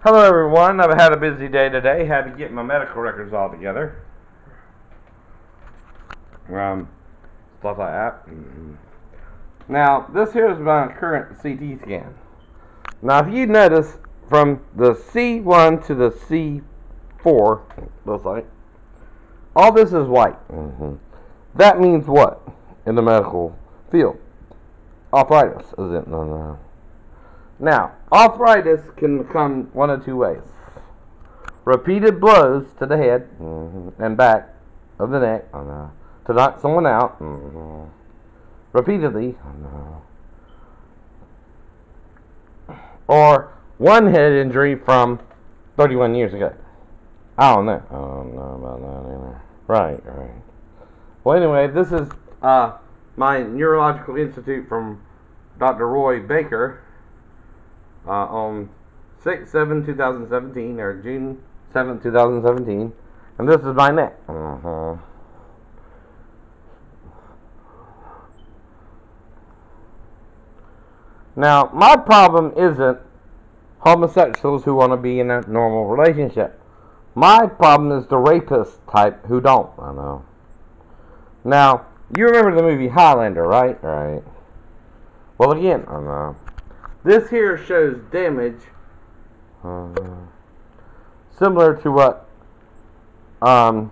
Hello everyone, I've had a busy day today, had to get my medical records all together. Stuff like that. Now, this here is my current CT scan. Now, if you notice, from the C1 to the C4, looks like, all this is white. That means what in the medical field? Arthritis, is it? No. Now, arthritis can come one of two ways. Repeated blows to the head and back of the neck to knock someone out repeatedly, or one head injury from 31 years ago. I don't know. I don't know about that either. Right. Well, anyway, this is my neurological institute from Dr. Roy Baker. On 6/7/2017 or June 7th, 2017, and this is my neck. Now, my problem isn't homosexuals who want to be in a normal relationship. My problem is the rapist type who don't. I know. Now, you remember the movie Highlander, right? Right. Well, again, I know. This here shows damage similar to what right,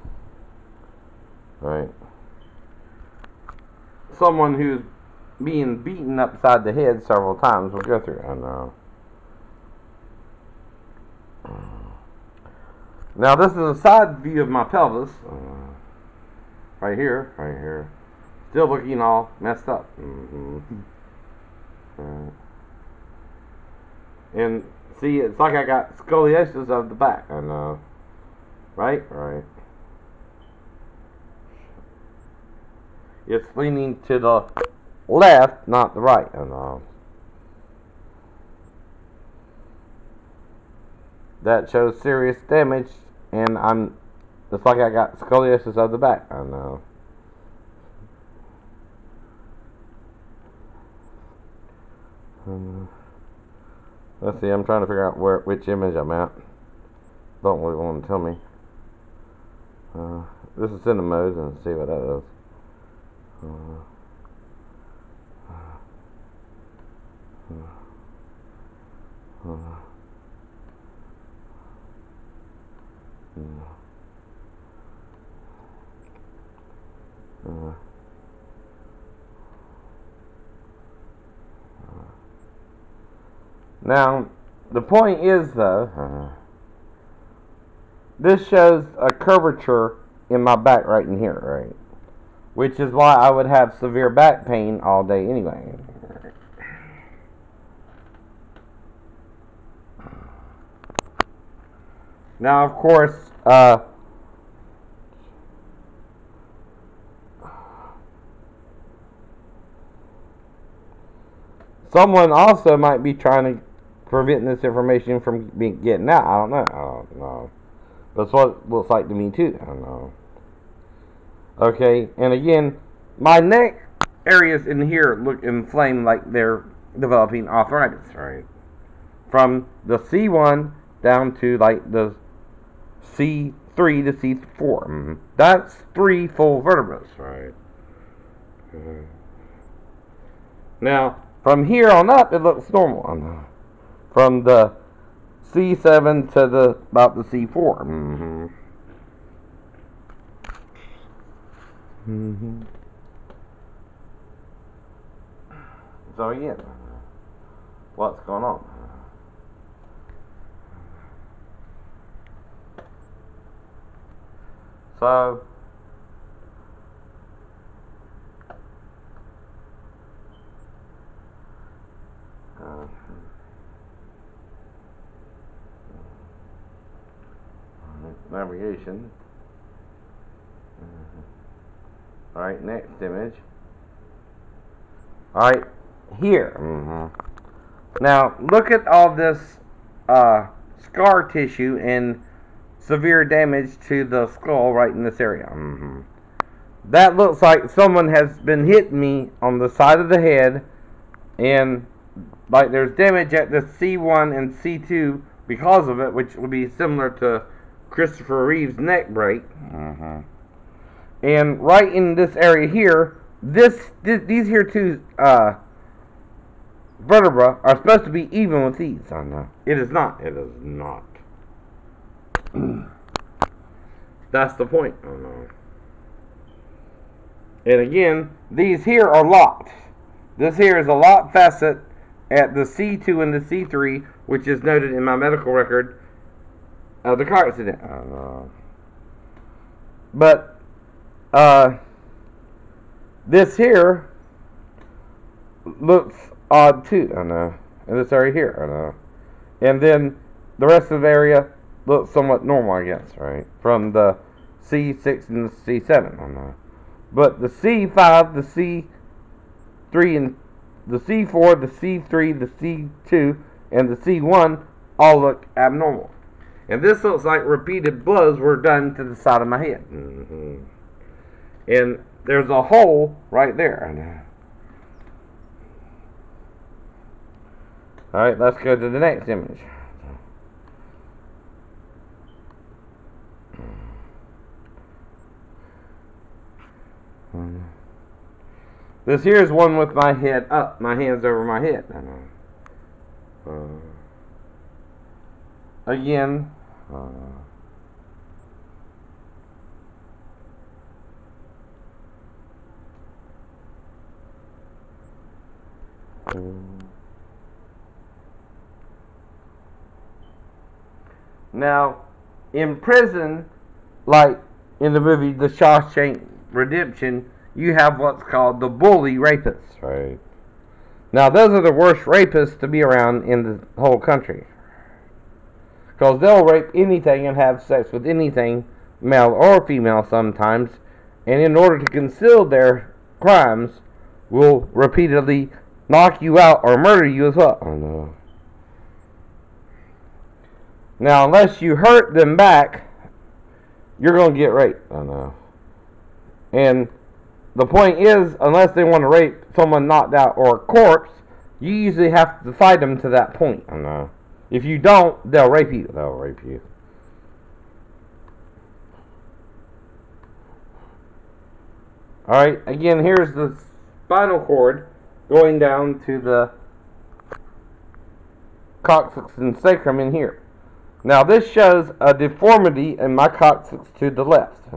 someone who's being beaten upside the head several times will go through. I know. Now this is a side view of my pelvis, right here, still looking all messed up. And see, it's like I got scoliosis of the back. I know. Right. It's leaning to the left, not the right. I know. That shows serious damage, and it's like I got scoliosis of the back. I know. Let's see, I'm trying to figure out which image I'm at. Don't really want to tell me. This is cinema mode, and see what that is. Now, the point is, though, this shows a curvature in my back right in here, right? Which is why I would have severe back pain all day anyway. Now, of course, someone also might be trying to prevent this information from getting out. I don't know. That's what it looks like to me too. I don't know. Okay, and again, my neck areas in here look inflamed, like they're developing arthritis, right? From the C1 down to like the C3 to C4. That's 3 full vertebrae, right? Now, from here on up, it looks normal. From the C7 to about the C4. So again, what's going on? So navigation. Alright, next image. Alright, here. Now, look at all this scar tissue and severe damage to the skull right in this area. That looks like someone has been hitting me on the side of the head, and like there's damage at the C1 and C2 because of it, which would be similar to Christopher Reeve's neck break. And right in this area here, these here two vertebrae are supposed to be even with these. I know. It is not. It is not. That's the point. I know. And again, these here are locked. This here is a locked facet at the C2 and the C3, which is noted in my medical record of the car accident. I know. But this here looks odd too, I know. And this area here, I know. And then the rest of the area looks somewhat normal, I guess, right? From the C6 and the C7, I know. But the C5, the C3, and the C4, the C3, the C2, and the C1 all look abnormal. And this looks like repeated blows were done to the side of my head. And there's a hole right there. Alright, let's go to the next image. This here is one with my head up, my hands over my head. Again, now, in prison, like in the movie The Shawshank Redemption, you have what's called the bully rapists, right? Now, those are the worst rapists to be around in the whole country. Because they'll rape anything and have sex with anything, male or female sometimes, and in order to conceal their crimes, will repeatedly knock you out or murder you as well. Oh, no. Now, unless you hurt them back, you're going to get raped. Oh, no. And the point is, unless they want to rape someone knocked out or a corpse, you usually have to fight them to that point. Oh, no. If you don't, they'll rape you. They'll rape you. Alright, again, here's the spinal cord going down to the coccyx and sacrum in here. Now, this shows a deformity in my coccyx to the left.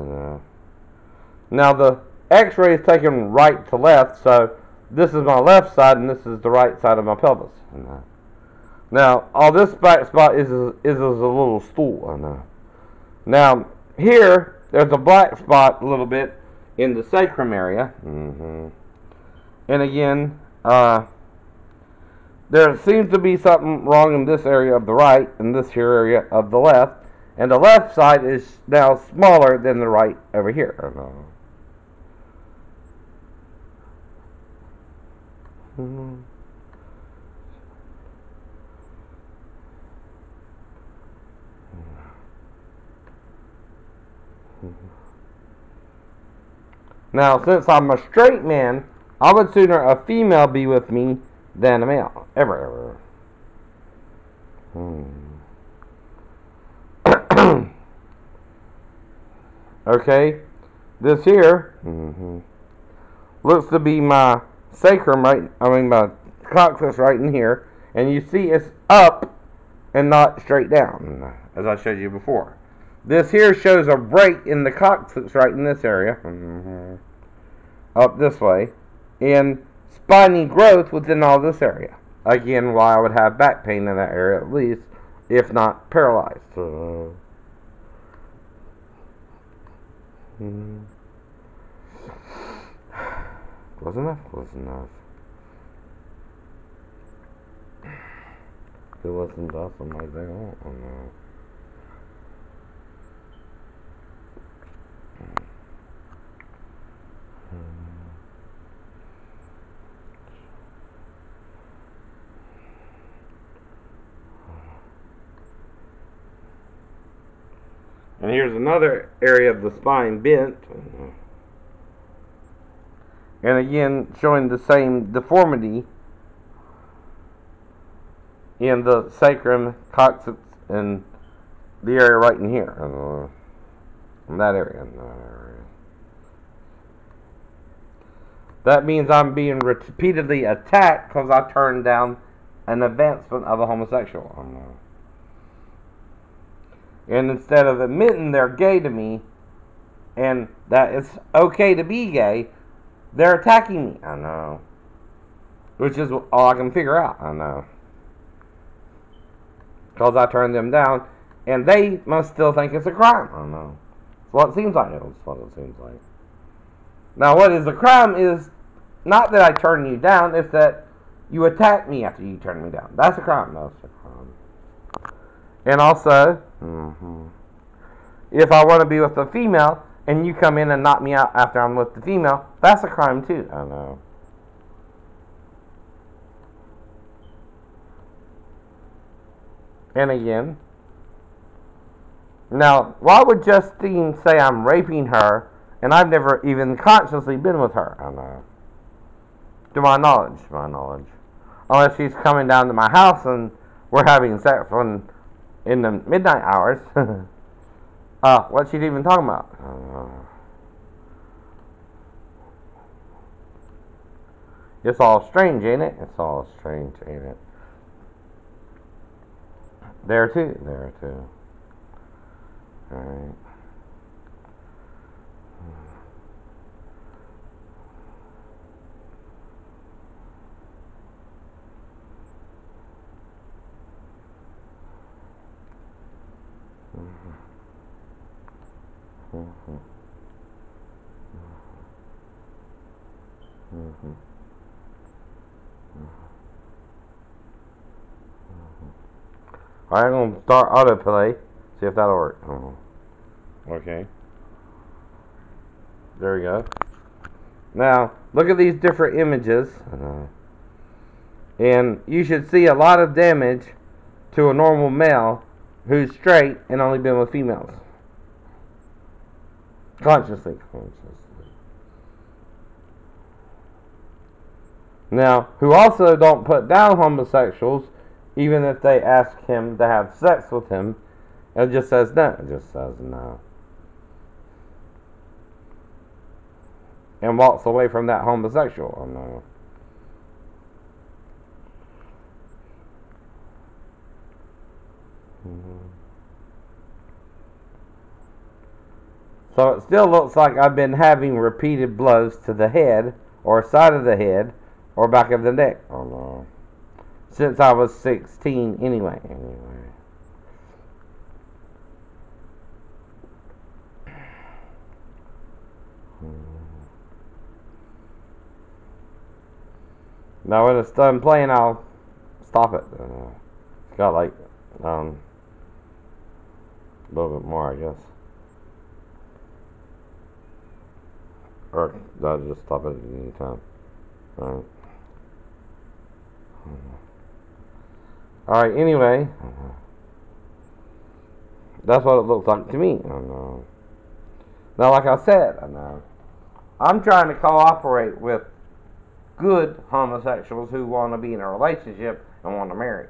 Now, the x-ray is taken right to left, so this is my left side and this is the right side of my pelvis. Now, all this back spot is a little stool. Now, here, there's a black spot a little bit in the sacrum area. And again, there seems to be something wrong in this area of the right and this here area of the left. And the left side is now smaller than the right over here. Now, since I'm a straight man, I would sooner a female be with me than a male. Ever. Okay, this here looks to be my sacrum, my coccyx right in here, and you see it's up and not straight down, as I showed you before. This here shows a break in the coccyx right in this area, up this way, and spiny growth within all this area. Again, why I would have back pain in that area at least, if not paralyzed. Close enough, close enough. If it wasn't awesome like that, oh no. And here's another area of the spine bent. And again, showing the same deformity in the sacrum, coccyx, in the area right in here, in that area. That means I'm being repeatedly attacked because I turned down an advancement of a homosexual. And instead of admitting they're gay to me and that it's okay to be gay, they're attacking me. I know. Which is all I can figure out. I know. Because I turned them down, and they must still think it's a crime. I know. That's what it seems like. That's what it seems like. Now, what is a crime is not that I turn you down, it's that you attack me after you turn me down. That's a crime. That's a crime. And also, if I want to be with a female, and you come in and knock me out after I'm with the female, that's a crime too. I know. And again, now, why would Justine say I'm raping her, and I've never even consciously been with her? I know. To my knowledge. Unless she's coming down to my house and we're having sex in the midnight hours. What's she even talking about? It's all strange, ain't it? It's all strange, ain't it? There too. Alright. Alright, I'm going to start autoplay. See if that'll work. Okay. There we go. Now, look at these different images. And you should see a lot of damage to a normal male who's straight and only been with females. Consciously. Now, who also don't put down homosexuals, even if they ask him to have sex with him, it just says no. It just says no. And walks away from that homosexual. Oh, no. So it still looks like I've been having repeated blows to the head, or side of the head, or back of the neck. Oh, no. Since I was 16 anyway. Now when it's done playing, I'll stop it. It's got like a little bit more, I guess. Or I'll just stop it at any time. Alright. Alright, anyway. That's what it looks like to me. Now, like I said, I'm trying to cooperate with good homosexuals who want to be in a relationship and want to marry.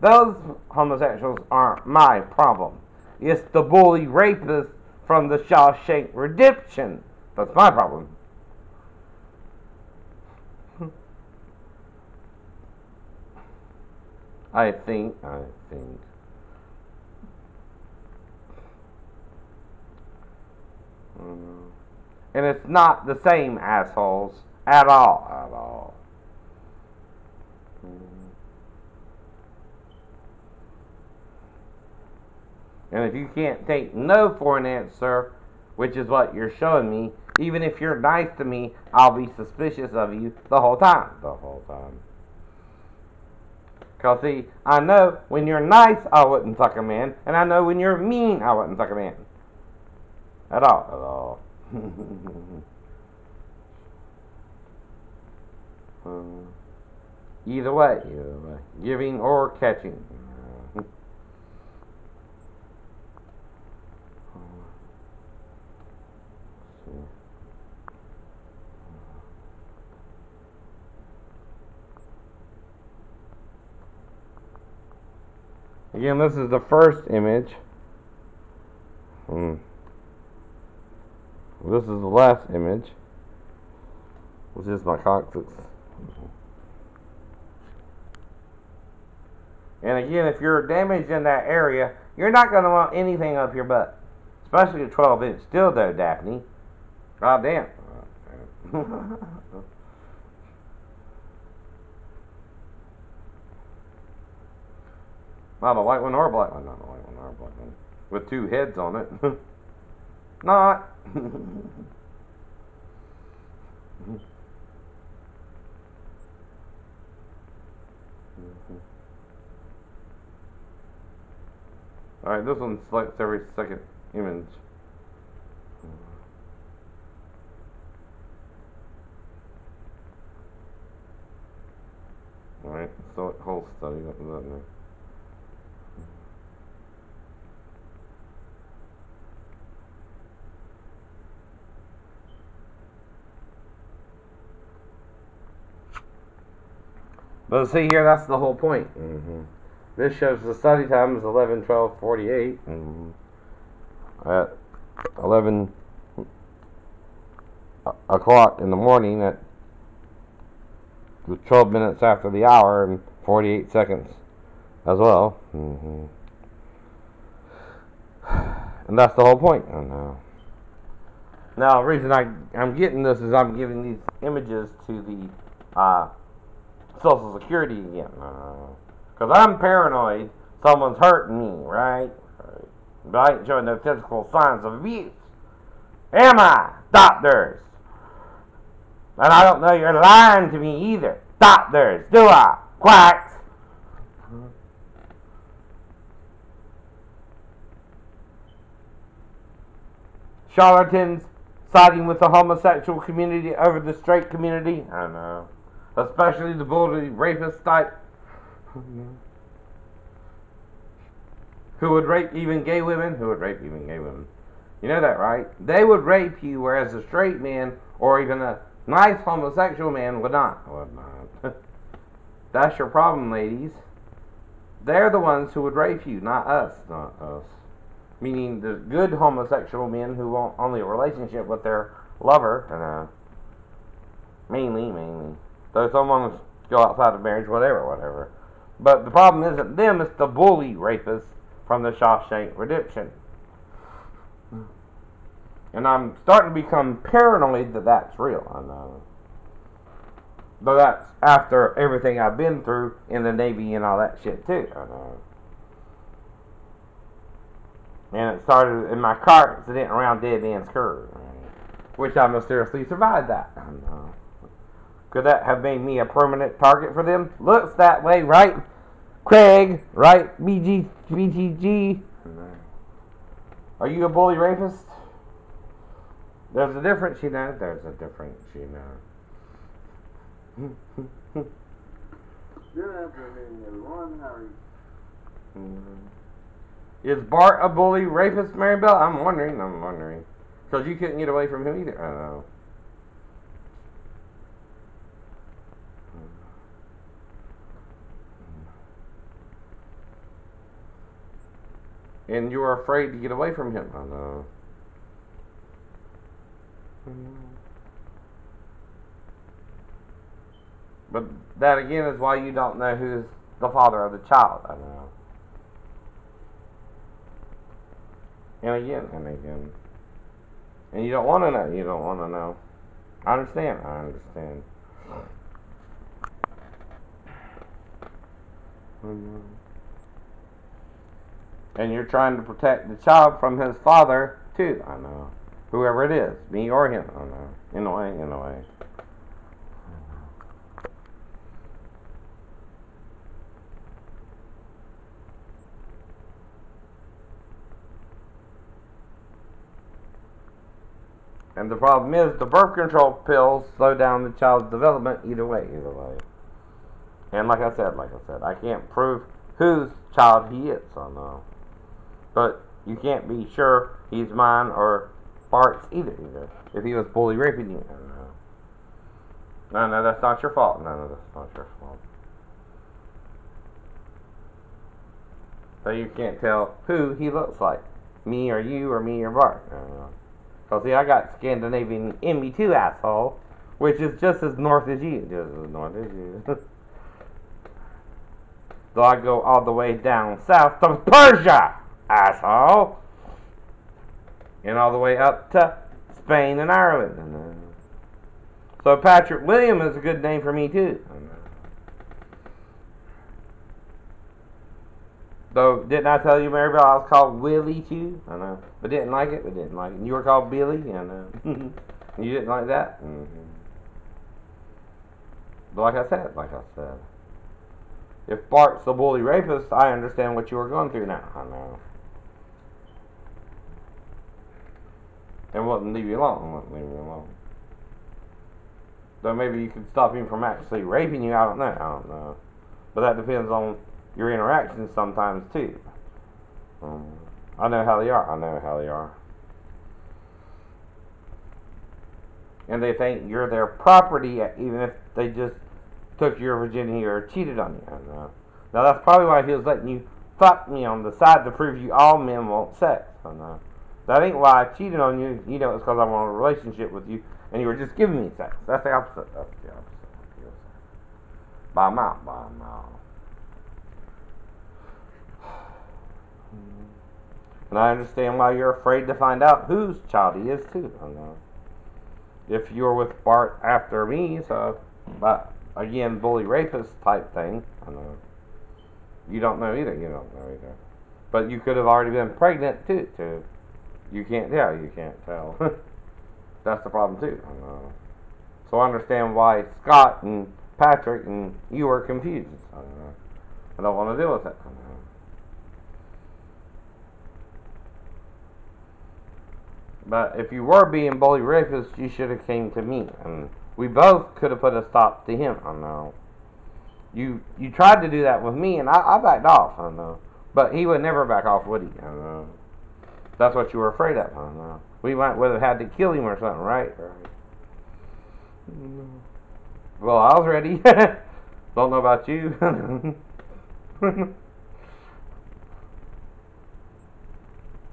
Those homosexuals aren't my problem. It's the bully rapist from the Shawshank Redemption that's my problem. I think. And it's not the same assholes at all. And if you can't take no for an answer, which is what you're showing me, even if you're nice to me, I'll be suspicious of you the whole time. Because, see, I know when you're nice, I wouldn't fuck a man, and I know when you're mean, I wouldn't fuck a man. At all. Either way. Giving or catching. Again, this is the first image. This is the last image, which is my coccyx. And again, if you're damaged in that area, you're not going to want anything up your butt. Especially a 12-inch dildo, Daphne. God damn. Not a white one or a black one. Not a white one or a black one. With two heads on it. Not. Alright, this one selects every second image. Alright, so whole study, doesn't it? But see here, that's the whole point. This shows the study time is 11:12:48. At 11 o'clock in the morning, at 12 minutes after the hour and 48 seconds as well. And that's the whole point. Now, the reason I'm getting this is I'm giving these images to the Social Security again. Because I'm paranoid someone's hurting me, right? But I ain't showing no physical signs of abuse. Am I, doctors? And I don't know you're lying to me either. Doctors, do I? Quacks. Charlatans siding with the homosexual community over the straight community. I know. Especially the bully rapist type. Who would rape even gay women? Who would rape even gay women? You know that, right? They would rape you, whereas a straight man or even a nice homosexual man would not. That's your problem, ladies. They're the ones who would rape you, not us. Not us. Meaning the good homosexual men who want only a relationship with their lover. Mainly. Though some want to go outside of marriage, whatever. But the problem isn't them, it's the bully rapists from the Shawshank Redemption. And I'm starting to become paranoid that that's real. I know. But that's after everything I've been through in the Navy and all that shit too. I know. And it started in my car accident around Dead Man's Curve, which I mysteriously survived that. I know. Could that have made me a permanent target for them? Looks that way, right? Craig, right? BGG. Are you a bully rapist? There's a difference, you know. There's a difference, you know. Is Bart a bully rapist, Maribel? I'm wondering. Because you couldn't get away from him either. I don't know. And you were afraid to get away from him. I know. But that again is why you don't know who's the father of the child. I know. And again. And you don't want to know. You don't want to know. I understand. And you're trying to protect the child from his father, too. I know. Whoever it is. Me or him. I know. In a way. And the problem is, the birth control pills slow down the child's development either way. And like I said, I can't prove whose child he is. I know. But you can't be sure he's mine or Bart's either. If he was bully raping you. No, that's not your fault. No, that's not your fault. So you can't tell who he looks like. Me or you or me or Bart. Because see, I got Scandinavian in me too, asshole. Which is just as north as you. Just as north as you. So I go all the way down south to Persia, asshole. And all the way up to Spain and Ireland. So Patrick William is a good name for me too. So didn't I tell you, Maribel, I was called Willie too? I know. But didn't like it, And you were called Billy? I know. You didn't like that? But like I said. If Bart's the bully rapist, I understand what you were going through now. I know. And wouldn't leave you alone. So maybe you could stop him from actually raping you. I don't know. But that depends on your interactions sometimes too. I know how they are. And they think you're their property, even if they just took your virginity or cheated on you. Now that's probably why he was letting you fuck me on the side to prove you all men want sex. That ain't why I cheated on you. You know, it's because I want a relationship with you, and you were just giving me sex. That's the opposite. By a mile. And I understand why you're afraid to find out whose child he is too. If you're with Bart after me, so, but again, bully rapist type thing. You don't know either. But you could have already been pregnant too. You can't tell. That's the problem too. So I understand why Scott and Patrick and you are confused. I don't want to deal with it. But if you were being bully rapist, you should have came to me, and we both could have put a stop to him. You tried to do that with me, and I backed off. But he would never back off, would he? That's what you were afraid of. We might would have had to kill him or something, right? Well, I was ready. Don't know about you.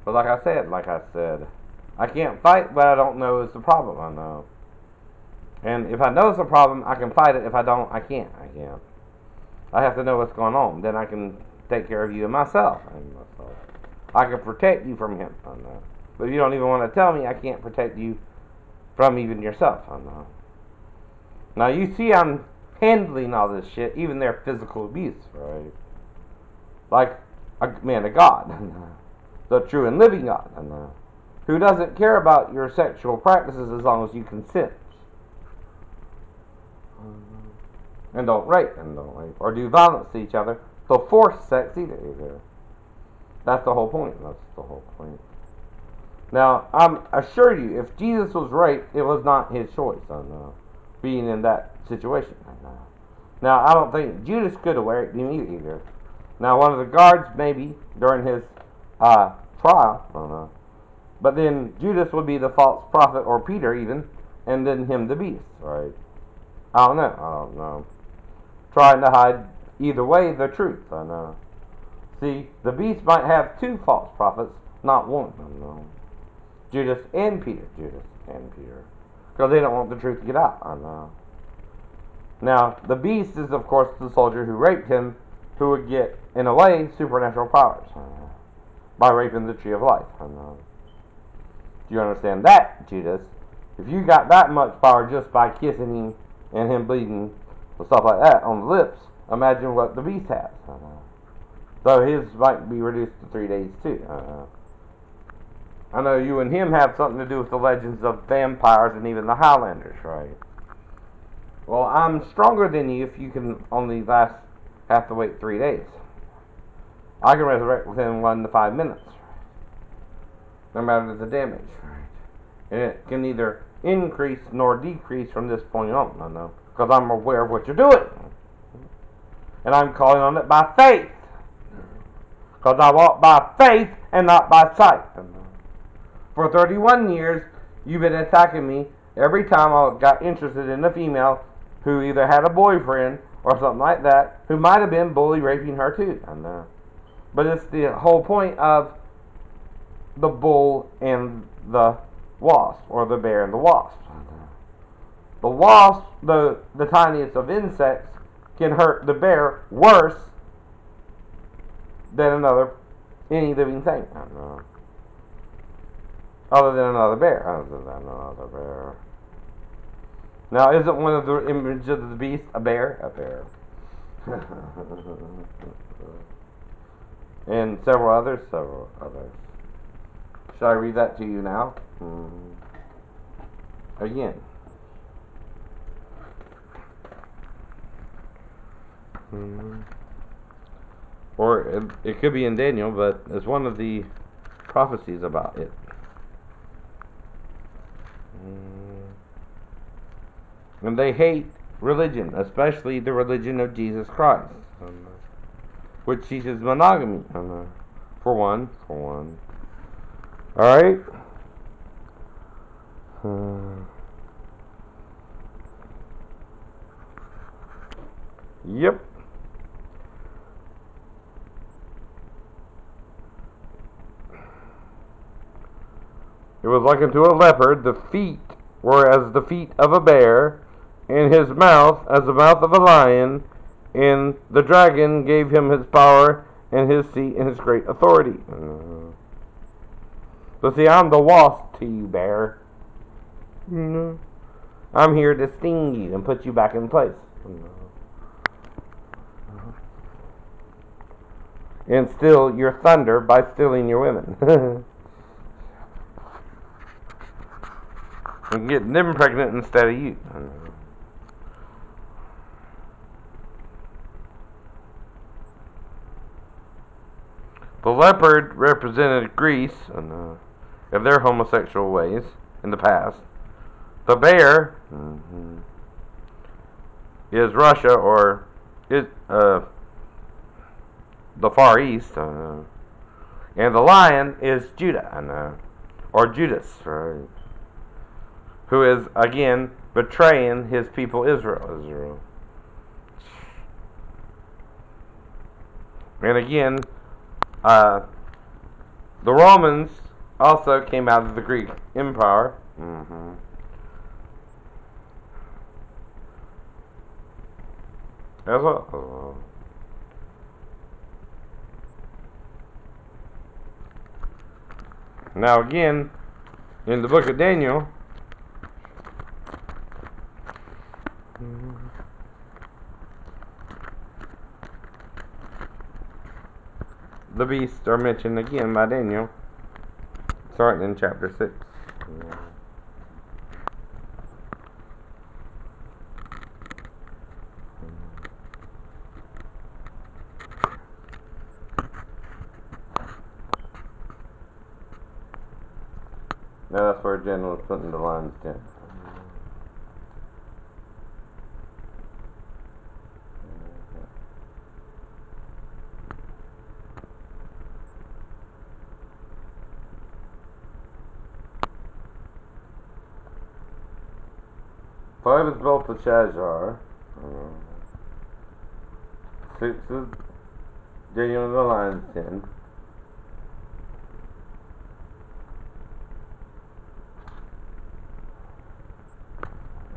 But like I said, I can't fight what I don't know is the problem. And if I know it's a problem, I can fight it. If I don't, I can't. I have to know what's going on. Then I can take care of you and myself. I can protect you from him. But if you don't even want to tell me, I can't protect you from even yourself. Now you see I'm handling all this shit, even their physical abuse, right? Like a man of God, the true and living God, who doesn't care about your sexual practices as long as you consent. And don't rape, or do violence to each other, to force sex either. That's the whole point. Now, I'm assure you, if Jesus was raped, it was not his choice, being in that situation. Now, I don't think Judas could have raped him either. Now, one of the guards, maybe, during his trial, but then Judas would be the false prophet, or Peter even, and then him the beast, right? I don't know. Trying to hide either way the truth. See, the beast might have two false prophets, not one. Judas and Peter. Because they don't want the truth to get out. Now, the beast is, of course, the soldier who raped him, who would get, in a way, supernatural powers by raping the tree of life. Do you understand that, Judas? If you got that much power just by kissing him and him bleeding and stuff like that on the lips, imagine what the beast has. So his might be reduced to 3 days too. I know you and him have something to do with the legends of vampires and even the Highlanders, right? Well, I'm stronger than you if you can only have to wait 3 days. I can resurrect within 1 to 5 minutes. No matter the damage. And it can neither increase nor decrease from this point on, because I'm aware of what you're doing. And I'm calling on it by faith. Because I walk by faith and not by sight. For 31 years, you've been attacking me every time I got interested in a female who either had a boyfriend or something like that, who might have been bully raping her too. But it's the whole point of the bull and the wasp, or the bear and the wasp. The wasp, the tiniest of insects, can hurt the bear worse than any living thing. Other than another bear. Now, isn't one of the images of the beast a bear? A bear. And several others. Shall I read that to you now? Again. Or it could be in Daniel, but it's one of the prophecies about it. And they hate religion, especially the religion of Jesus Christ, which teaches monogamy. For one. Alright? Yep. It was like unto a leopard, the feet were as the feet of a bear, and his mouth as the mouth of a lion, and the dragon gave him his power, and his seat, and his great authority. So see, I'm the wasp to you, bear. I'm here to sting you and put you back in place. And steal your thunder by stealing your women. And getting them pregnant instead of you. The leopard represented Greece and their homosexual ways in the past. The bear is Russia, or is the Far East, and the lion is Judah, or Judas, right? Who is again betraying his people Israel. And again, the Romans also came out of the Greek Empire. As well. Now again, in the book of Daniel, the beasts are mentioned again by Daniel, starting in chapter 6. Now that's where Daniel is putting the lines down. Five is Belteshazzar. 6 is Daniel and the Lion's Den.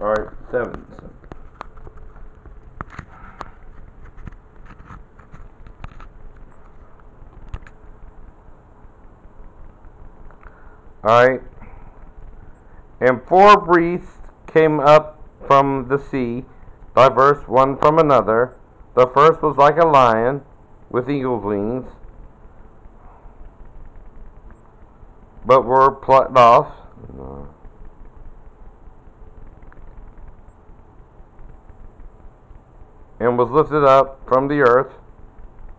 Alright, 7. Alright. And 4 priests came up from the sea, diverse one from another. The first was like a lion with eagle's wings, but were plucked off. And was lifted up from the earth,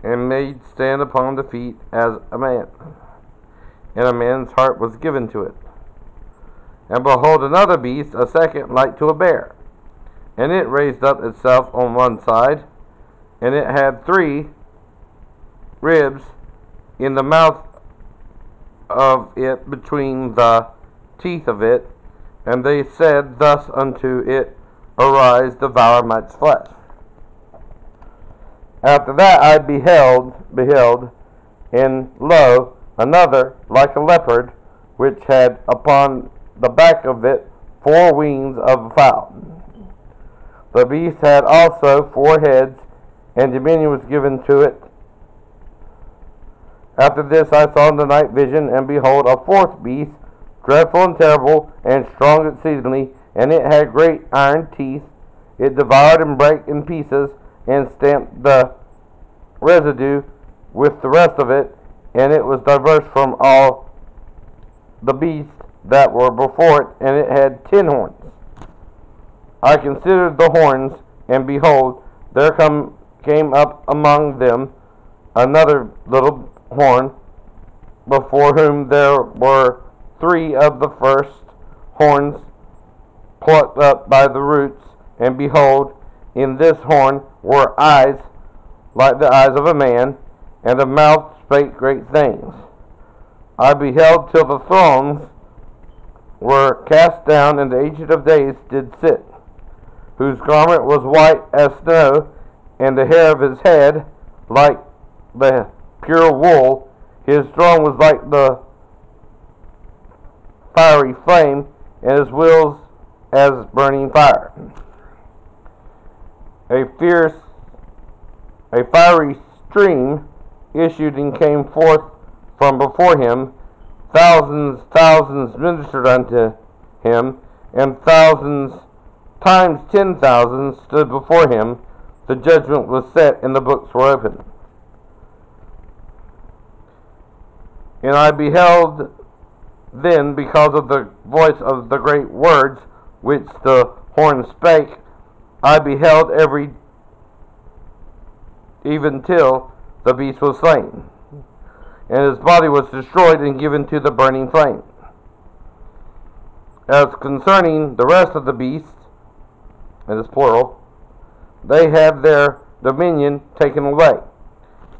and made stand upon the feet as a man. And a man's heart was given to it. And behold, another beast, a second, like to a bear. And it raised up itself on one side, and it had 3 ribs in the mouth of it, between the teeth of it. And they said thus unto it, Arise, devour much flesh. After that I beheld, And lo, another like a leopard, which had upon the back of it 4 wings of a fowl. The beast had also 4 heads, and dominion was given to it. After this I saw in the night vision, and behold, a 4th beast, dreadful and terrible, and strong exceedingly, and it had great iron teeth. It devoured and brake in pieces, and stamped the residue with the rest of it, and it was diverse from all the beasts that were before it, and it had 10 horns. I considered the horns, and behold, there came up among them another little horn, before whom there were 3 of the first horns plucked up by the roots, and behold, in this horn were eyes like the eyes of a man, and the mouth spake great things. I beheld till the thrones were cast down, and the Ancient of Days did sit, whose garment was white as snow, and the hair of his head like the pure wool. His throne was like the fiery flame, and his wheels as burning fire. A fiery stream issued and came forth from before him. Thousands ministered unto him, and thousands times 10,000 stood before him. The judgment was set, and the books were opened. And I beheld then, because of the voice of the great words which the horn spake, I beheld even till the beast was slain, and his body was destroyed and given to the burning flame. As concerning the rest of the beasts, it is plural, they had their dominion taken away,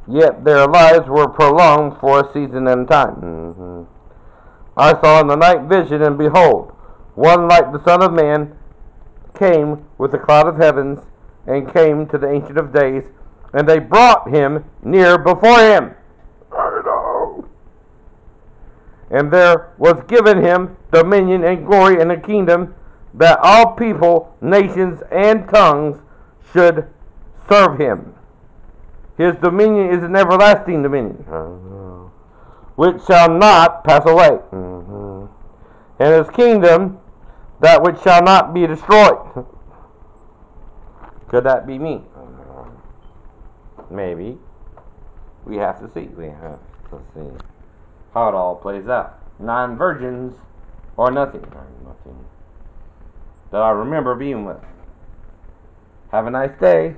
yet their lives were prolonged for a season and time. I saw in the night vision, and behold, one like the Son of Man came with the cloud of heavens, and came to the Ancient of Days, and they brought him near before him. I know. And there was given him dominion and glory and a kingdom, that all people, nations, and tongues should serve him. His dominion is an everlasting dominion, which shall not pass away, and his kingdom that which shall not be destroyed. Could that be me? Maybe. We have to see. We have to see how it all plays out. 9 virgins or nothing. Nothing that I remember being with. Have a nice day.